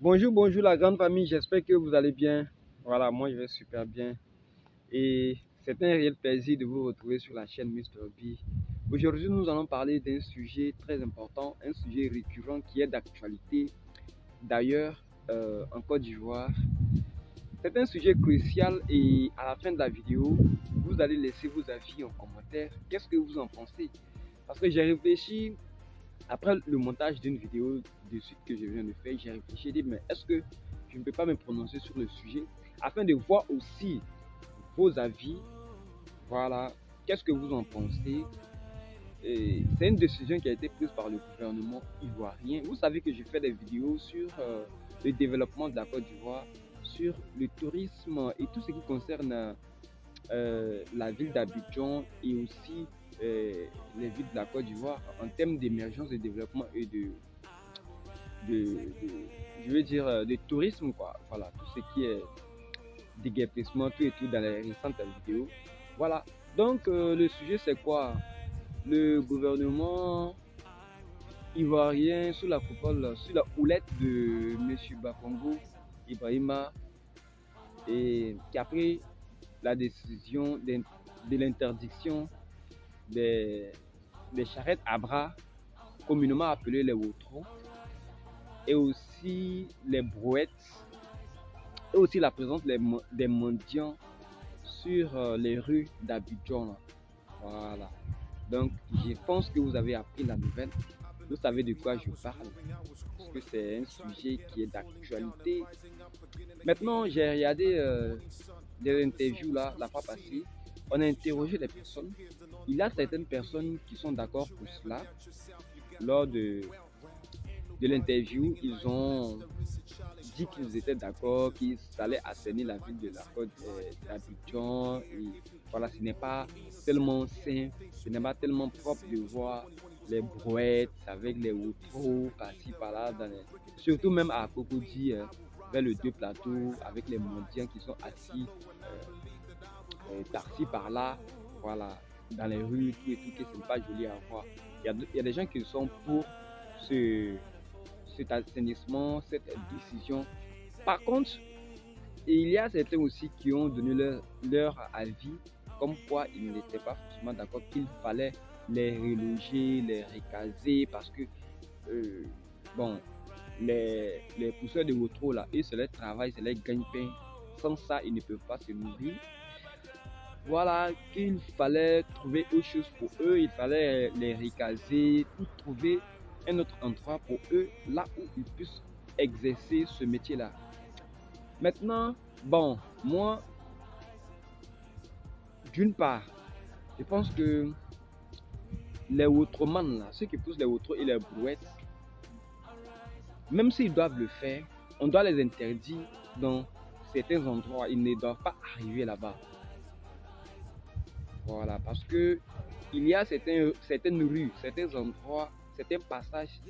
Bonjour, bonjour la grande famille, j'espère que vous allez bien. Voilà, moi je vais super bien. Et c'est un réel plaisir de vous retrouver sur la chaîne Mr. B. Aujourd'hui, nous allons parler d'un sujet très important, un sujet récurrent qui est d'actualité. D'ailleurs, en Côte d'Ivoire, c'est un sujet crucial et à la fin de la vidéo, vous allez laisser vos avis en commentaire. Qu'est-ce que vous en pensez? Parce que j'ai réfléchi après le montage d'une vidéo de suite que je viens de faire, j'ai réfléchi et dit, mais est-ce que je ne peux pas me prononcer sur le sujet afin de voir aussi vos avis. Voilà, qu'est-ce que vous en pensez? C'est une décision qui a été prise par le gouvernement ivoirien. Vous savez que je fais des vidéos sur le développement de la Côte d'Ivoire, sur le tourisme et tout ce qui concerne la ville d'Abidjan et aussi les villes de la Côte d'Ivoire en termes d'émergence, de développement et de, je veux dire, de tourisme, quoi. Voilà, tout ce qui est déguerpissement, tout et tout dans les récentes vidéos. Voilà, donc le sujet c'est quoi? Le gouvernement ivoirien sous la coupole, sous la houlette de M. Bakongo Ibrahima et qui a pris la décision de l'interdiction des, des charrettes à bras, communément appelées les wotros, et aussi les brouettes, et aussi la présence des mendiants sur les rues d'Abidjan. Voilà. Donc, je pense que vous avez appris la nouvelle. Vous savez de quoi je parle. Parce que c'est un sujet qui est d'actualité. Maintenant, j'ai regardé des interviews là, la fois passée. On a interrogé des personnes. Il y a certaines personnes qui sont d'accord pour cela. Lors de l'interview, ils ont dit qu'ils étaient d'accord, qu'ils allaient assainir la ville de la côte d'Abidjan. Voilà, ce n'est pas tellement sain, ce n'est pas tellement propre de voir les brouettes avec les outros par-ci par-là, surtout même à Cocody, vers le deux plateaux, avec les mendiants qui sont assis par-ci par-là, voilà, dans les rues, tout et tout, que ce n'est pas joli à voir. Il y a des gens qui sont pour ce, cet assainissement, cette décision. Par contre, il y a certains aussi qui ont donné leur avis, comme quoi ils n'étaient pas forcément d'accord qu'il fallait les reloger, les recaser, parce que, bon, les pousseurs de vautours, là, eux, c'est leur travail, c'est leur gagne-pain. Sans ça, ils ne peuvent pas se nourrir. Voilà, qu'il fallait trouver autre chose pour eux, il fallait les recaser, ou trouver un autre endroit pour eux, là où ils puissent exercer ce métier-là. Maintenant, bon, moi, d'une part, je pense que les Outremans, là, ceux qui poussent les Outros et les brouettes, même s'ils doivent le faire, on doit les interdire dans certains endroits. Ils ne doivent pas arriver là-bas. Voilà, parce que il y a certaines rues, certains endroits, certains passages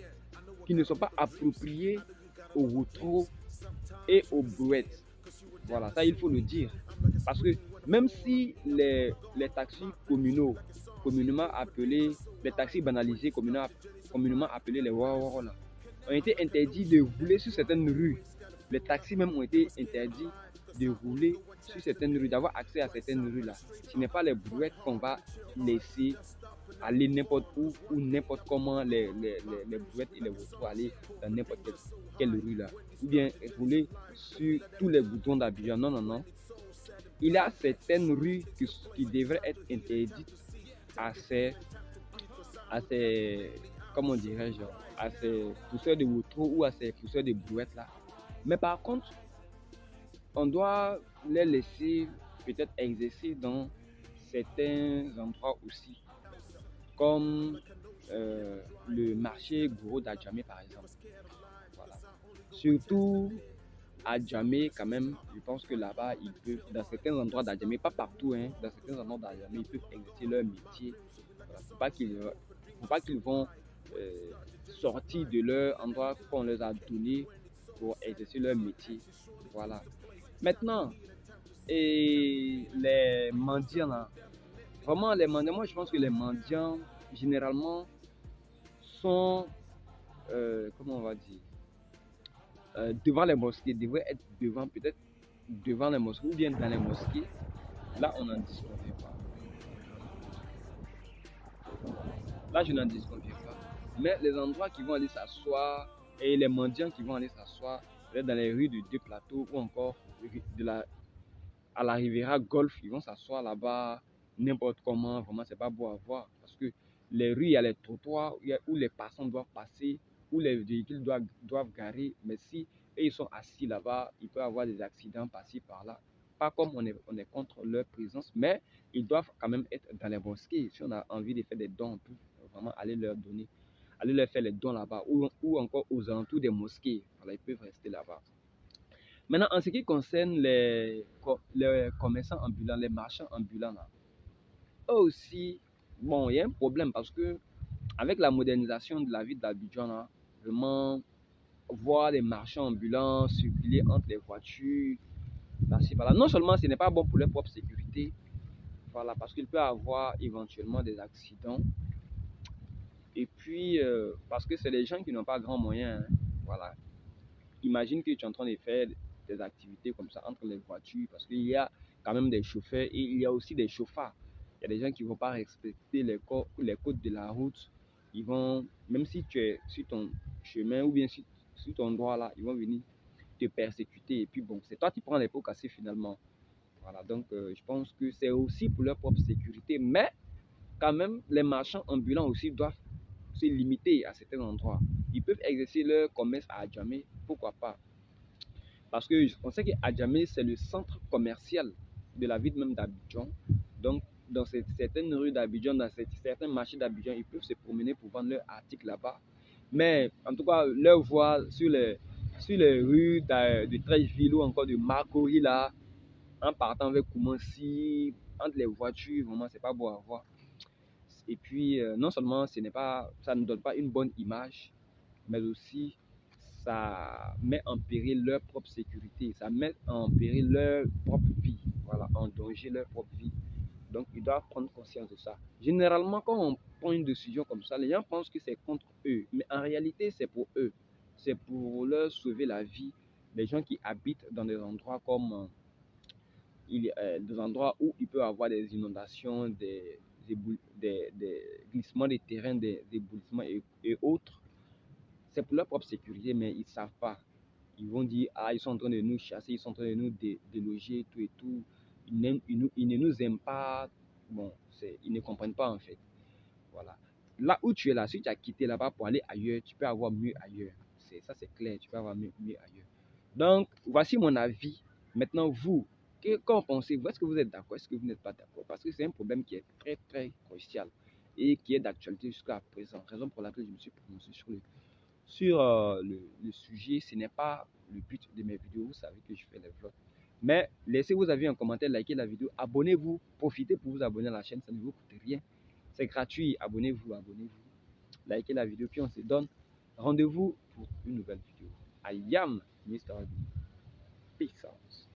qui ne sont pas appropriés aux Outros et aux brouettes. Voilà, ça il faut le dire. Parce que même si les taxis communaux, communément appelés, les taxis banalisés, communément appelés les Wawaro, ont été interdits de rouler sur certaines rues. Les taxis même ont été interdits de rouler sur certaines rues, d'avoir accès à certaines rues là. Ce n'est pas les brouettes qu'on va laisser aller n'importe où ou n'importe comment les brouettes et les vautours aller dans n'importe quelle rue là. Ou bien rouler sur tous les boutons d'Abidjan. Non, non, non. Il y a certaines rues qui devraient être interdites à ces comment dirais-je, à ces pousseurs de vautours ou à ces pousseurs de brouettes là. Mais par contre, on doit les laisser peut-être exercer dans certains endroits aussi, comme le marché Gouro d'Adjamé par exemple. Voilà. Surtout à Djamé, quand même, je pense que là-bas, ils peuvent, dans certains endroits d'Adjamé, pas partout, hein, dans certains endroits d'Adjamé, ils peuvent exercer leur métier. Voilà. Faut pas qu'ils vont sortir de leur endroit qu'on leur a donné pour exercer leur métier. Voilà. Maintenant, et les mendiants, là, vraiment, les mendiants, moi je pense que les mendiants, généralement, sont, comment on va dire, devant les mosquées, devrait être devant, peut-être devant les mosquées ou bien dans les mosquées. Là, on n'en disconvient pas. Là, je n'en disconviens pas. Mais les endroits qui vont aller s'asseoir et les mendiants qui vont aller s'asseoir, peut-être dans les rues de Deux Plateaux ou encore à la Riviera Golf, ils vont s'asseoir là-bas n'importe comment. Vraiment, c'est pas beau à voir parce que les rues, il y a les trottoirs où les passants doivent passer, où les véhicules doivent garer. Mais si et ils sont assis là-bas, il peut y avoir des accidents par-ci, par-là. Pas comme on est contre leur présence, mais ils doivent quand même être dans les mosquées. Si on a envie de faire des dons, on peut vraiment aller leur donner, aller leur faire les dons là-bas ou encore aux alentours des mosquées. Voilà, ils peuvent rester là-bas. Maintenant, en ce qui concerne les commerçants ambulants, les marchands ambulants, là, eux aussi, bon, il y a un problème parce que avec la modernisation de la ville d'Abidjan, là, vraiment, voir les marchands ambulants circuler entre les voitures, là-ci, voilà. Non seulement ce n'est pas bon pour leur propre sécurité, voilà, parce qu'il peut y avoir éventuellement des accidents, et puis parce que c'est des gens qui n'ont pas grand moyen, hein, voilà. Imagine que tu es en train de faire des activités comme ça entre les voitures, parce qu'il y a quand même des chauffeurs et il y a aussi des chauffards. Il y a des gens qui ne vont pas respecter les codes de la route. Ils vont, même si tu es sur ton chemin ou bien sur ton droit là, ils vont venir te persécuter. Et puis bon, c'est toi qui prends les pots cassés finalement. Voilà, donc je pense que c'est aussi pour leur propre sécurité. Mais quand même, les marchands ambulants aussi doivent se limiter à certains endroits. Ils peuvent exercer leur commerce à Adjamé, pourquoi pas. Parce qu'on sait qu'Adjamé, c'est le centre commercial de la ville même d'Abidjan. Donc, dans certaines rues d'Abidjan, dans certains marchés d'Abidjan, ils peuvent se promener pour vendre leurs articles là-bas. Mais en tout cas, leur voie sur les rues de Treichville ou encore de Marcory, là, en partant vers Koumansi, entre les voitures, vraiment, c'est pas beau à voir. Et puis, non seulement ça ne donne pas une bonne image, mais aussi ça met en péril leur propre sécurité, ça met en péril leur propre vie, voilà, en danger leur propre vie. Donc, ils doivent prendre conscience de ça. Généralement, quand on prend une décision comme ça, les gens pensent que c'est contre eux, mais en réalité, c'est pour eux. C'est pour leur sauver la vie. Les gens qui habitent dans des endroits comme des endroits où il peut y avoir des inondations, des glissements de terrain, des éboulissements et autres. C'est pour leur propre sécurité, mais ils ne savent pas. Ils vont dire, ah, ils sont en train de nous chasser, ils sont en train de nous déloger, tout et tout. Ils ne nous aiment pas. Bon, ils ne comprennent pas en fait. Voilà. Là où tu es là, si tu as quitté là-bas pour aller ailleurs, tu peux avoir mieux ailleurs. Ça, c'est clair, tu peux avoir mieux ailleurs. Donc, voici mon avis. Maintenant, vous, qu'en pensez-vous? Est-ce que vous êtes d'accord? Est-ce que vous n'êtes pas d'accord? Parce que c'est un problème qui est très, très crucial et qui est d'actualité jusqu'à présent. Raison pour laquelle je me suis prononcé sur le sujet. Ce n'est pas le but de mes vidéos. Vous savez que je fais les vlogs. Mais laissez vos avis en commentaire, likez la vidéo, abonnez-vous, profitez pour vous abonner à la chaîne, ça ne vous coûte rien. C'est gratuit, abonnez-vous, likez la vidéo, puis on se donne rendez-vous pour une nouvelle vidéo. I am Mr. Peace out.